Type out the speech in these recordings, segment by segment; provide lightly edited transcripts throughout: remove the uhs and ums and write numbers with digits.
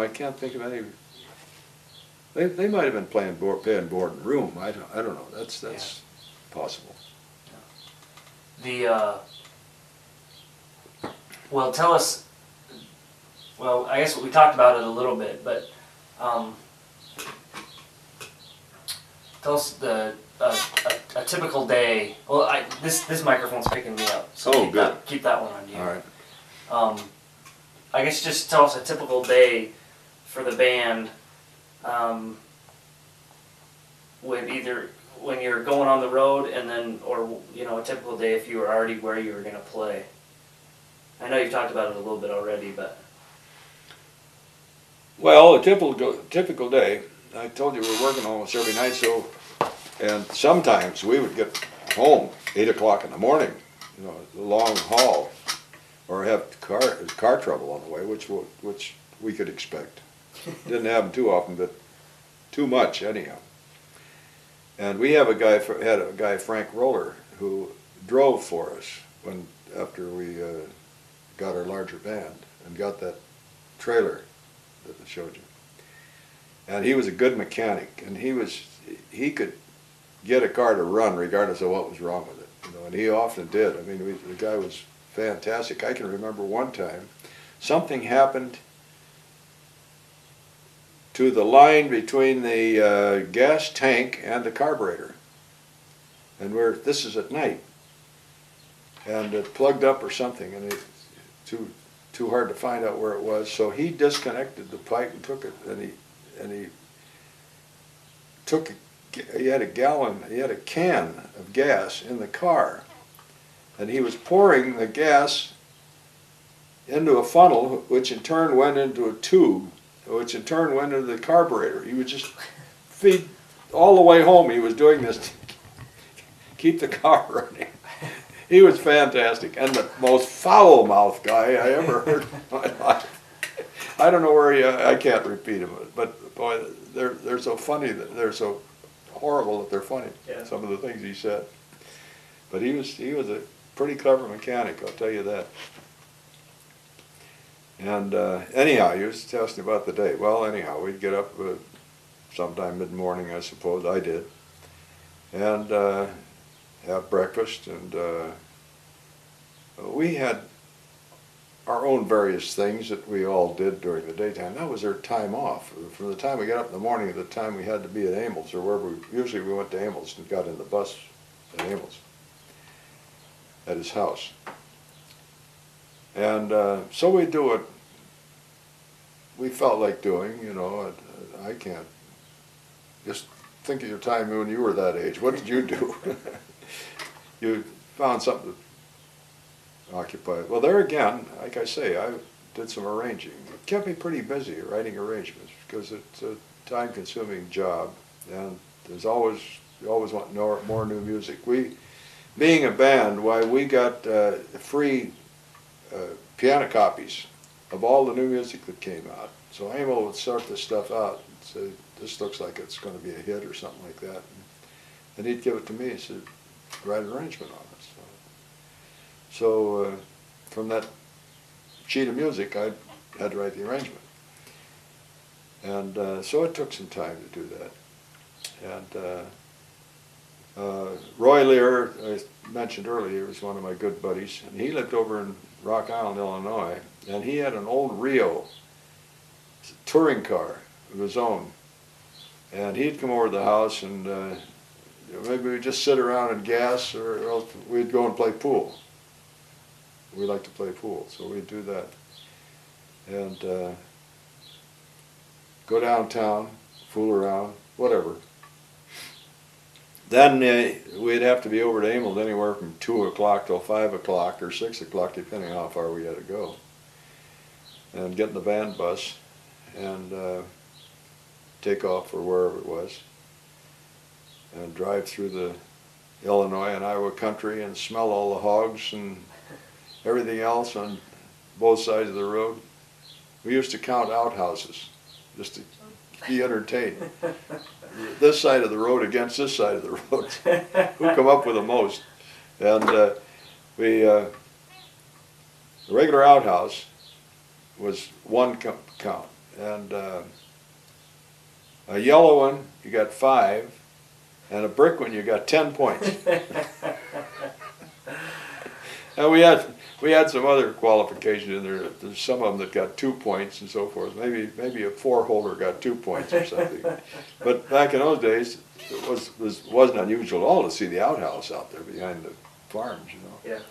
I can't think of any. They might have been paying board and room. I don't know. That's possible. Well, tell us. Well, I guess we talked about it a little bit, but tell us a typical day. Well, this microphone's picking me up, so keep that one on you. All right. I guess just tell us a typical day for the band. When you're going on the road, and then, or a typical day if you were already where you were going to play. I know you've talked about it a little bit already, but. Well, a typical day. I told you we were working almost every night, and sometimes we would get home 8 o'clock in the morning, a long haul, or have car trouble on the way, which we could expect. Didn't happen too often, but too much anyhow. And we have had a guy, Frank Roller, who drove for us after we got our larger band and got that trailer that I showed you. And he was a good mechanic, and he could get a car to run regardless of what was wrong with it, and he often did. I mean, the guy was fantastic. I can remember one time something happened to the line between the gas tank and the carburetor, and this is at night, and it plugged up or something, and it's too hard to find out where it was. So he disconnected the pipe and took it, and he had a can of gas in the car, and he was pouring the gas into a funnel, which in turn went into a tube, which in turn went into the carburetor. He would just feed all the way home. He was doing this to keep the car running. He was fantastic, and the most foul-mouthed guy I ever heard in my life. I don't know where I can't repeat him, but boy, they're so funny, they're so horrible that they're funny. Yeah. Some of the things he said. But he was a pretty clever mechanic, I'll tell you that. And anyhow, you was asking about the day. Well, anyhow, we'd get up sometime mid-morning, I suppose. I did, and have breakfast, and we had our own various things that we all did during the daytime. That was our time off. From the time we got up in the morning to the time we had to be at Amels, or wherever usually we went to Amels and got in the bus at Amels, at his house. And so we do what we felt like doing, I can't. Just think of your time when you were that age. What did you do? You found something to occupy. Well, there again, like I say, I did some arranging. It kept me pretty busy writing arrangements because it's a time-consuming job, and you always want more new music. Being a band, we got free piano copies of all the new music that came out. So Emil would sort this stuff out and say, this looks like it's going to be a hit or something like that. And he'd give it to me and said, write an arrangement on it. So from that sheet of music, I had to write the arrangement. And so it took some time to do that. And Roy Lear, I mentioned earlier, was one of my good buddies, and he lived over in Rock Island, Illinois, and he had an old Rio touring car of his own. And he'd come over to the house, and maybe we'd just sit around and gas, or else we'd go and play pool. We like to play pool, so we'd do that. And go downtown, fool around, whatever. Then we'd have to be over to Amels anywhere from 2 o'clock till 5 o'clock or 6 o'clock, depending on how far we had to go. And get in the band bus and take off for wherever it was. And drive through the Illinois and Iowa country and smell all the hogs and everything else on both sides of the road. We used to count outhouses just to be entertained. This side of the road against this side of the road. Who come up with the most? And the regular outhouse was one count, and a yellow one you got 5, and a brick one you got 10 points. And we had some other qualifications in there. There's some of them that got 2 points and so forth. Maybe a 4-holder got 2 points or something. But back in those days, it wasn't unusual at all to see the outhouse out there behind the farms, you know. Yeah.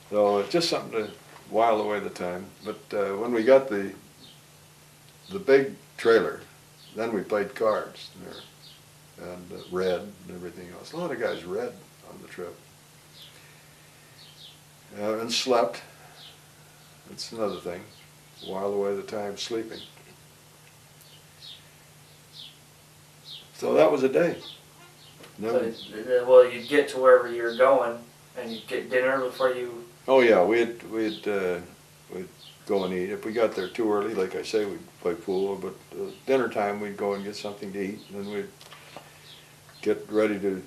So it's just something to while away the time. But when we got the big trailer, then we played cards there, and read and everything else. A lot of guys read on the trip. And slept. That's another thing. While away the time sleeping. So that was a day. So, well, you'd get to wherever you were going, and you'd get dinner before you. Oh yeah, we'd go and eat. If we got there too early, like I say, we'd play pool. But dinner time, we'd go and get something to eat, and then we'd get ready to.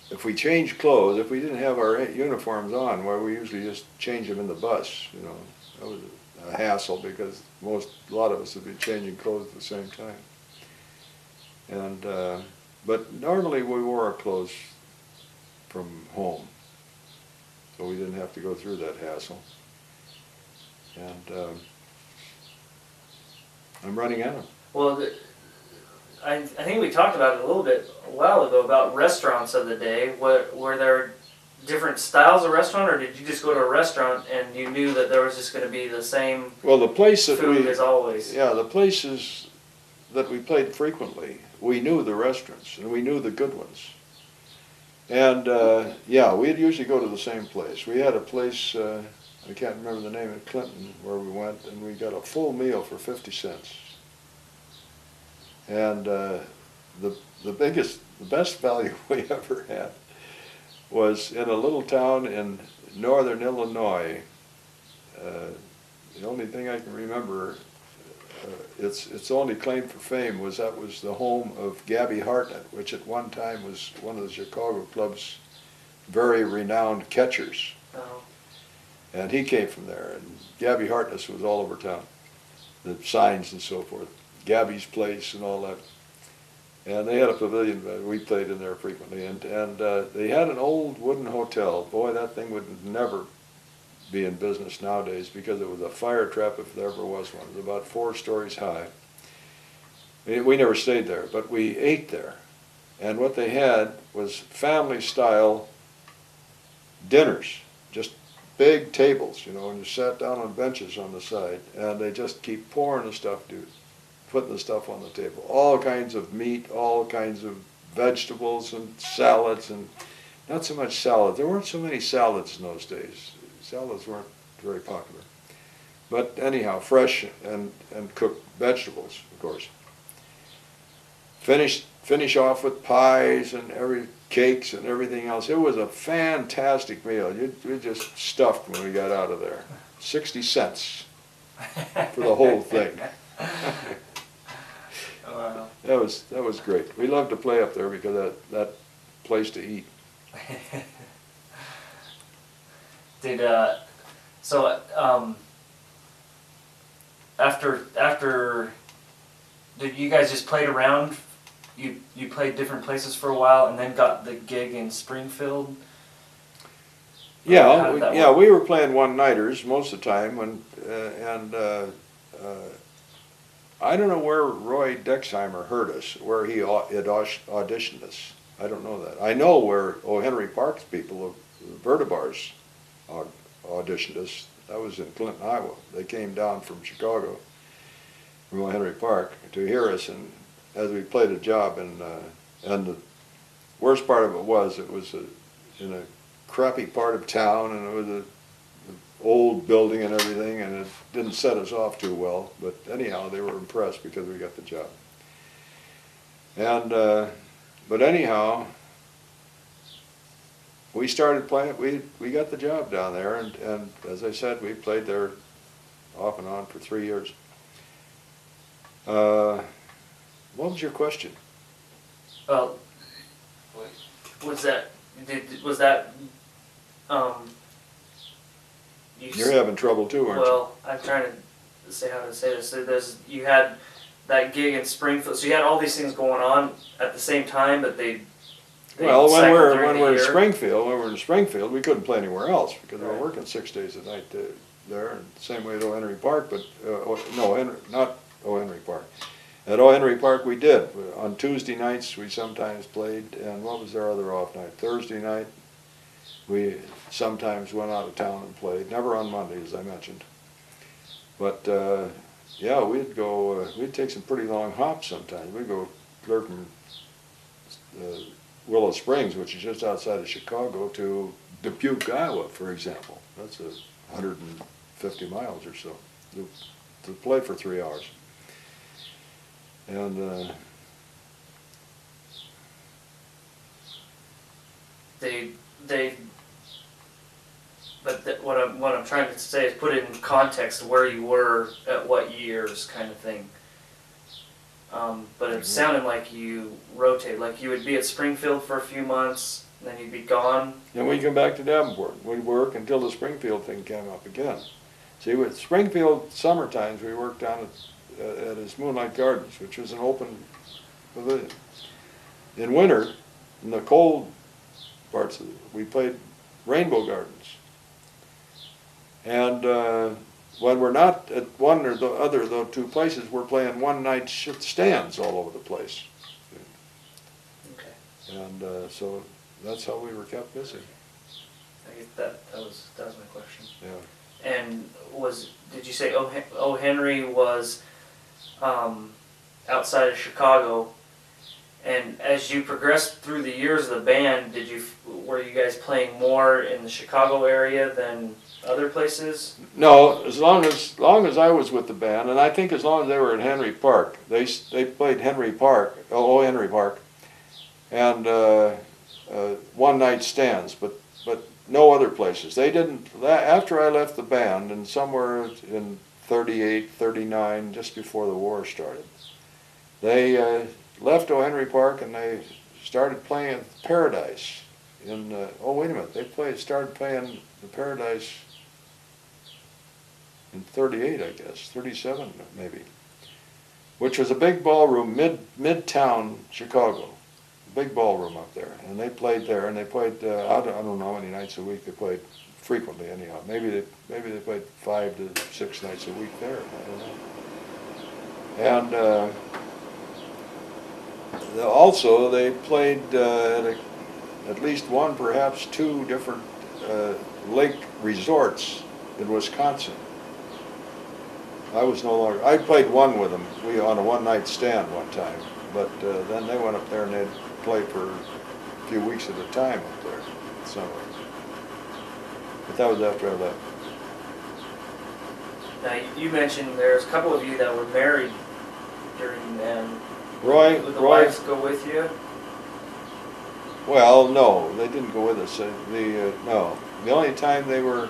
If we changed clothes, if we didn't have our uniforms on, well, we usually just change them in the bus. You know, that was a hassle because a lot of us would be changing clothes at the same time. And but normally we wore our clothes from home, so we didn't have to go through that hassle. And I'm running out. Well, I think we talked about it a little bit a while ago about restaurants of the day. Were there different styles of restaurant, or did you just go to a restaurant and you knew that there was just going to be the same the place that food as always? Yeah, the places that we played frequently, we knew the restaurants and we knew the good ones. And yeah, we'd usually go to the same place. We had a place, I can't remember the name, in Clinton, where we went, and we got a full meal for 50 cents. And the best value we ever had was in a little town in northern Illinois. The only thing I can remember, its only claim for fame was that was the home of Gabby Hartnett, which at one time was one of the Chicago club's very renowned catchers. Oh. And he came from there, and Gabby Hartnett was all over town, the signs and so forth. Gabby's Place and all that. And they had a pavilion, we played in there frequently, and they had an old wooden hotel. Boy, that thing would never be in business nowadays because it was a fire trap if there ever was one. It was about 4 stories high. We never stayed there, but we ate there. And what they had was family-style dinners, just big tables, you know, and you sat down on benches on the side, and they just keep pouring the stuff, dude. Putting the stuff on the table. All kinds of meat, all kinds of vegetables and salads, and not so much salad. There weren't so many salads in those days. Salads weren't very popular. But anyhow, fresh and cooked vegetables, of course. Finish off with pies and cakes and everything else. It was a fantastic meal. You just stuffed when we got out of there. 60 cents for the whole thing. Wow. That was great. We loved to play up there because of that place to eat. After did you guys just played around? You played different places for a while and then got the gig in Springfield? Yeah, we were playing one-nighters most of the time, I don't know where Roy Dexheimer heard us, where he had auditioned us. I don't know that. I know where O. Henry Park's people of the Vertibars auditioned us. That was in Clinton, Iowa. They came down from Chicago, from O. Henry Park, to hear us, and as we played a job, and the worst part of it was in a crappy part of town, and it was an old building and everything, and it didn't set us off too well. But anyhow, they were impressed because we got the job. And but anyhow, we started playing. We got the job down there, and as I said, we played there off and on for 3 years. What was your question? Well, was that You're having trouble too, aren't you? Well, I'm trying to. say how to say this. So you had that gig in Springfield, so you had all these things going on at the same time, but they Well, when cycle we're during when the we're in year. Springfield, we couldn't play anywhere else because we were Right. working 6 days a night there. And same way at O. Henry Park, but not O. Henry Park. At O. Henry Park, we did. On Tuesday nights, we sometimes played, and what was our other off night? Thursday night, we sometimes went out of town and played. Never on Monday, as I mentioned. But yeah, we'd go. We'd take some pretty long hops sometimes. We'd go clear from Willow Springs, which is just outside of Chicago, to Dubuque, Iowa, for example. That's 150 miles or so to play for 3 hours. And what I'm trying to say is put it in context of where you were at what years, kind of thing. But it sounded like you rotate, like you would be at Springfield for a few months, and then you'd be gone. then we'd come back to Davenport. We'd work until the Springfield thing came up again. See, with Springfield summer times, we worked down at his Moonlight Gardens, which was an open pavilion. In winter, in the cold parts of it, we played Rainbow Gardens. And when we're not at one or the other of those two places, we're playing one-night stands all over the place. Okay. And so that's how we were kept busy. I guess that was my question. Yeah. And did you say O. Henry was outside of Chicago? And as you progressed through the years of the band, were you guys playing more in the Chicago area than other places? No, as long as I was with the band, and I think as long as they were at Henry Park, they played Henry Park, O. Henry Park, and one-night stands, but no other places. They didn't. After I left the band, and somewhere in 38, 39, just before the war started, they left O. Henry Park and they started playing at Paradise. Wait a minute, started playing the Paradise in 38, I guess, 37 maybe, which was a big ballroom, midtown Chicago, big ballroom up there, and they played there, and they played I don't know how many nights a week they played, frequently anyhow. Maybe they played 5 to 6 nights a week there. I don't know. And also they played at least one, perhaps 2 different lake resorts in Wisconsin. I played one with them. We on a one-night stand one time, but then they went up there and they'd play for a few weeks at a time up there, summer. But that was after I left. Now you mentioned there's a couple of you that were married during then. Roy, Would the wives go with you? Well, no, they didn't go with us. No, the only time they were.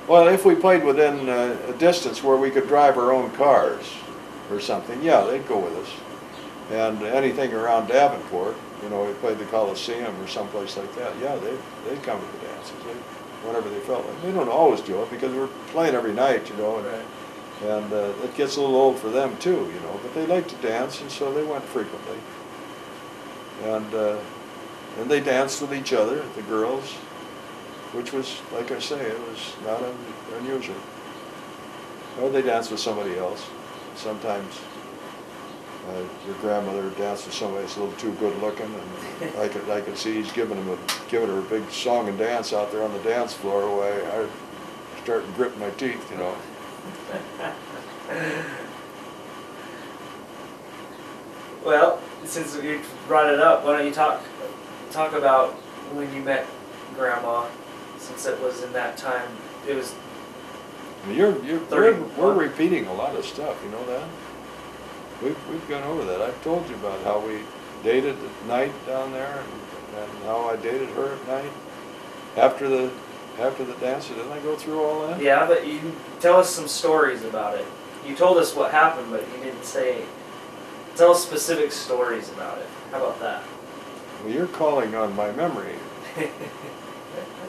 Well, if we played within a distance where we could drive our own cars or something, yeah, they'd go with us. And anything around Davenport, we played the Coliseum or someplace like that, yeah, they'd come to the dances, whatever they felt like. They don't always do it because we're playing every night, and it gets a little old for them too, but they like to dance, and so they went frequently. And they danced with each other, the girls, which was, like I say, it was not unusual. Or they danced with somebody else. Sometimes your grandmother danced with somebody that's a little too good looking, and I could see he's giving her a big song and dance out there on the dance floor. I started to grip my teeth, Well, since you brought it up, why don't you talk about when you met Grandma, since it was in that time. It was. We're repeating a lot of stuff. You know that. We've gone over that. I've told you about how we dated at night down there, and how I dated her at night after the dance. Didn't I go through all that? Yeah, but you tell us some stories about it. You told us what happened, but you didn't say. Tell us specific stories about it. How about that? Well, you're calling on my memory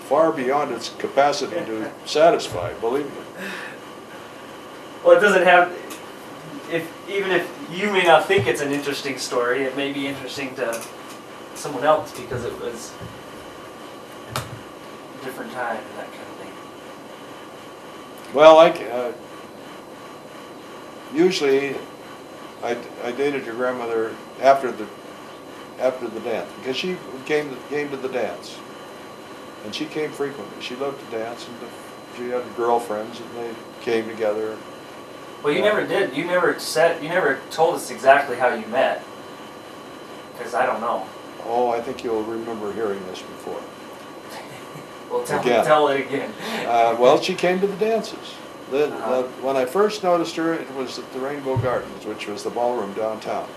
far beyond its capacity to satisfy, believe me. Well, it doesn't have. Even if you may not think it's an interesting story, it may be interesting to someone else because it was a different time and that kind of thing. Well, usually I dated your grandmother after the dance because she came to the dance, and she came frequently. She loved to dance, and she had girlfriends, and they came together. Well, you never did. You never told us exactly how you met. Because I don't know. Oh, I think you'll remember hearing this before. Well, Again. tell it again. Well, she came to the dances. When I first noticed her, it was at the Rainbow Gardens, which was the ballroom downtown.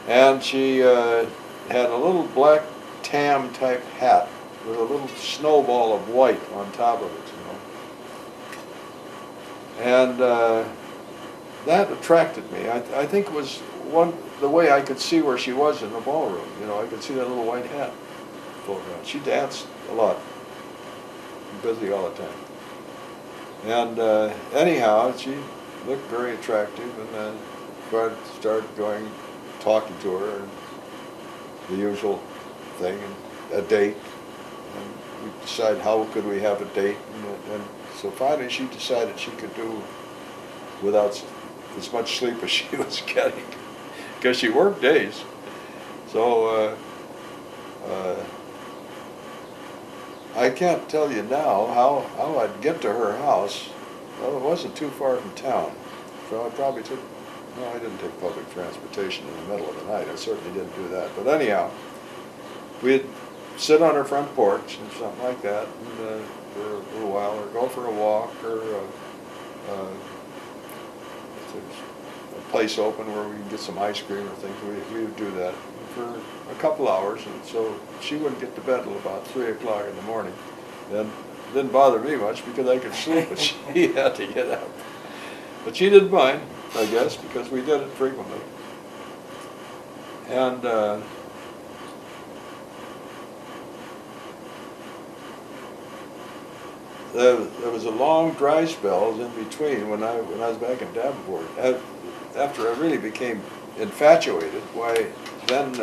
And she had a little black tam type hat with a little snowball of white on top of it, you know. And that attracted me. I think it was the way I could see where she was in the ballroom. You know, I could see that little white hat floating around. She danced a lot, busy all the time. And anyhow, she looked very attractive, and then started talking to her, and the usual thing, and a date. And we decided how could we have a date, and so finally she decided she could do without as much sleep as she was getting, because she worked days. So I can't tell you now how I'd get to her house. Well, it wasn't too far from town, so I probably I didn't take public transportation in the middle of the night. I certainly didn't do that. But anyhow, we'd sit on her front porch and something like that, and, for a little while, or go for a walk, or if there's a place open where we can get some ice cream or things. We would do that for a couple hours, and so she wouldn't get to bed till about 3 o'clock in the morning. Then it didn't bother me much because I could sleep, but she had to get up. But she didn't mind, I guess, because we did it frequently. And there was a long dry spell in between when I was back in Davenport. After I really became infatuated, why then,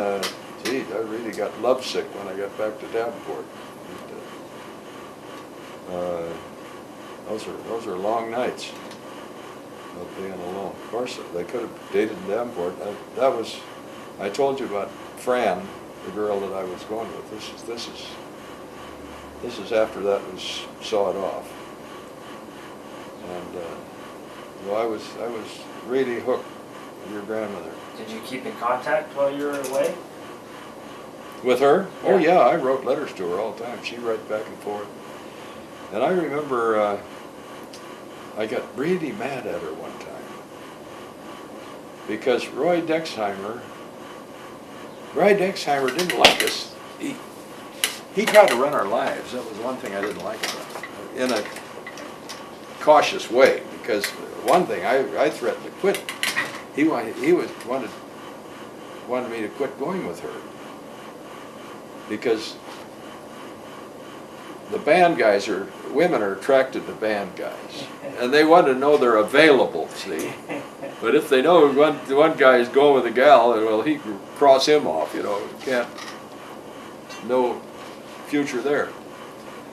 gee, I really got lovesick when I got back to Davenport. Those are long nights of being alone. Of course, they could have dated in Davenport. I told you about Fran, the girl that I was going with. This is after that was sawed off. And I was really hooked with your grandmother. Did you keep in contact while you were away? With her? Yeah. Oh yeah, I wrote letters to her all the time. She'd write back and forth. And I remember I got really mad at her one time because Roy Dexheimer didn't like us. He tried to run our lives. That was one thing I didn't like about him, in a cautious way, because one thing, I threatened to quit. He wanted me to quit going with her, because the band guys women are attracted to band guys, and they want to know they're available, see? But if they know one guy is going with a gal, well, he can cross him off, you know, no future there.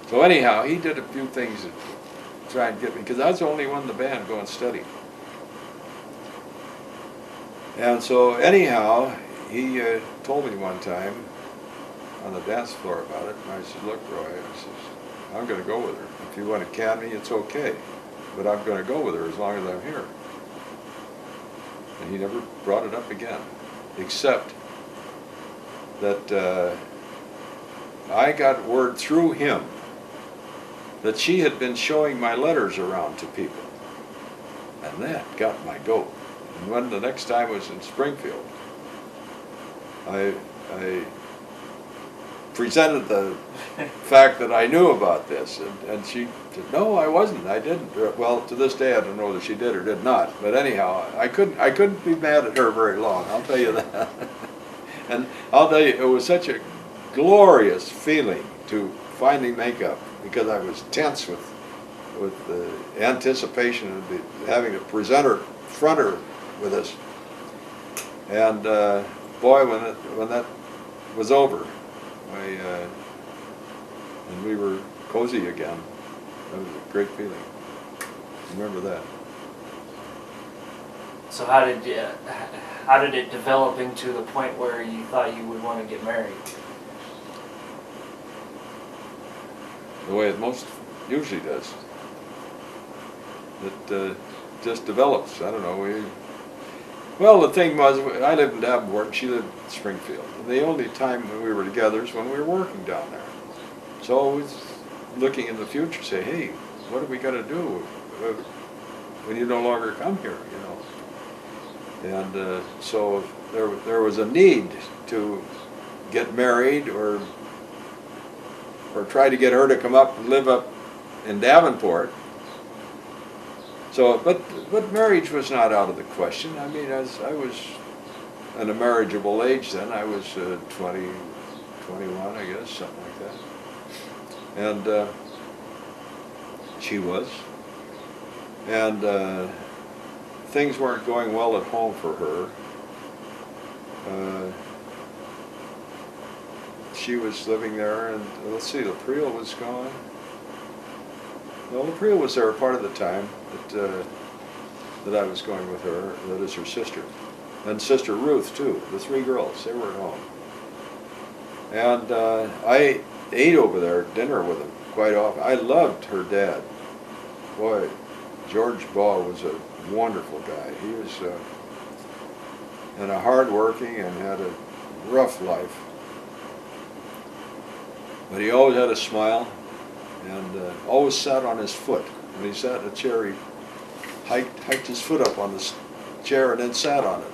So anyhow, he did a few things to try and get me, because I was the only one in the band going steady. And so anyhow, he told me one time on the dance floor about it, and I said, look, Roy, I said, I'm going to go with her. If you want to can me, it's okay, but I'm going to go with her as long as I'm here. And he never brought it up again, except that I got word through him that she had been showing my letters around to people, and that got my goat. And when the next time was in Springfield, I presented the fact that I knew about this, and she said, no, I wasn't, I didn't. Well, to this day I don't know that she did or did not, but anyhow, I couldn't be mad at her very long, I'll tell you that. And I'll tell you, it was such a glorious feeling to finally make up, because I was tense with with the anticipation of having a presenter, fronter with us. And boy, when that was over, and we were cozy again, that was a great feeling. Remember that. So how did it develop into the point where you thought you would want to get married? The way it most usually does. It just develops. I don't know. Well, the thing was, I lived in Davenport, and she lived in Springfield. And the only time when we were together is when we were working down there. So always looking in the future, say, hey, what are we going to do when you no longer come here, you know? And so there was a need to get married or try to get her to come up and live up in Davenport. So, but marriage was not out of the question. I mean, as I was in a marriageable age then, I was 20, 21, I guess, something like that. And she was. And things weren't going well at home for her. She was living there, and let's see, Laprille was gone. No, Laprille was there part of the time that I was going with her. That is her sister, and Sister Ruth too. The three girls, they were at home, and I ate over there at dinner with them quite often. I loved her dad. Boy, George Baugh was a wonderful guy. He was and a hard-working and had a rough life. But he always had a smile, and always sat on his foot. When he sat in a chair, he hiked his foot up on the chair and then sat on it.